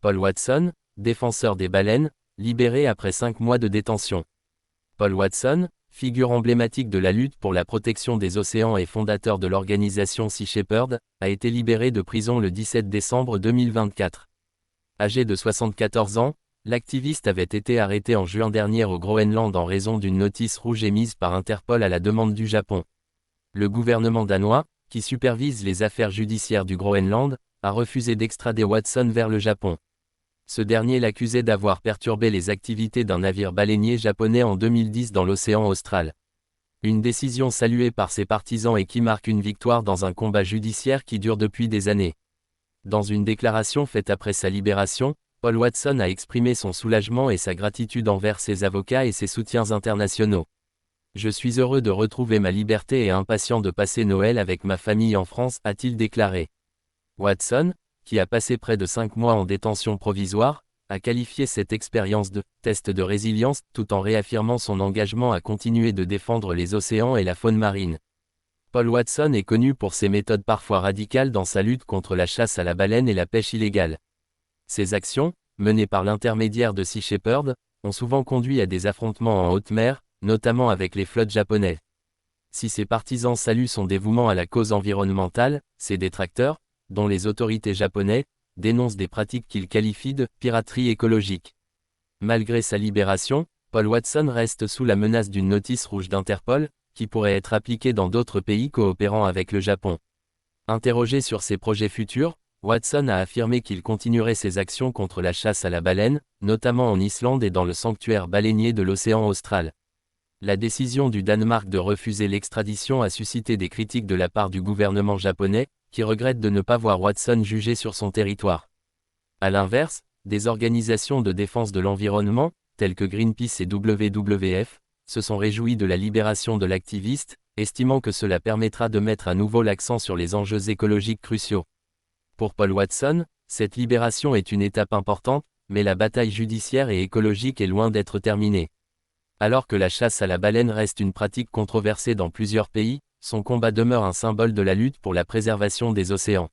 Paul Watson, défenseur des baleines, libéré après 5 mois de détention. Paul Watson, figure emblématique de la lutte pour la protection des océans et fondateur de l'organisation Sea Shepherd, a été libéré de prison le 17 décembre 2024. Âgé de 74 ans, l'activiste avait été arrêté en juin dernier au Groenland en raison d'une notice rouge émise par Interpol à la demande du Japon. Le gouvernement danois, qui supervise les affaires judiciaires du Groenland, a refusé d'extrader Watson vers le Japon. Ce dernier l'accusait d'avoir perturbé les activités d'un navire baleinier japonais en 2010 dans l'océan austral. Une décision saluée par ses partisans et qui marque une victoire dans un combat judiciaire qui dure depuis des années. Dans une déclaration faite après sa libération, Paul Watson a exprimé son soulagement et sa gratitude envers ses avocats et ses soutiens internationaux. Je suis heureux de retrouver ma liberté et impatient de passer Noël avec ma famille en France, a-t-il déclaré. Watson, qui a passé près de 5 mois en détention provisoire, a qualifié cette expérience de « test de résilience » tout en réaffirmant son engagement à continuer de défendre les océans et la faune marine. Paul Watson est connu pour ses méthodes parfois radicales dans sa lutte contre la chasse à la baleine et la pêche illégale. Ses actions, menées par l'intermédiaire de Sea Shepherd, ont souvent conduit à des affrontements en haute mer, notamment avec les flottes japonaises. Si ses partisans saluent son dévouement à la cause environnementale, ses détracteurs, dont les autorités japonaises, dénoncent des pratiques qu'il qualifie de « piraterie écologique ». Malgré sa libération, Paul Watson reste sous la menace d'une notice rouge d'Interpol, qui pourrait être appliquée dans d'autres pays coopérant avec le Japon. Interrogé sur ses projets futurs, Watson a affirmé qu'il continuerait ses actions contre la chasse à la baleine, notamment en Islande et dans le sanctuaire baleinier de l'océan austral. La décision du Danemark de refuser l'extradition a suscité des critiques de la part du gouvernement japonais, qui regrette de ne pas voir Watson jugé sur son territoire. À l'inverse, des organisations de défense de l'environnement, telles que Greenpeace et WWF, se sont réjouies de la libération de l'activiste, estimant que cela permettra de mettre à nouveau l'accent sur les enjeux écologiques cruciaux. Pour Paul Watson, cette libération est une étape importante, mais la bataille judiciaire et écologique est loin d'être terminée. Alors que la chasse à la baleine reste une pratique controversée dans plusieurs pays, son combat demeure un symbole de la lutte pour la préservation des océans.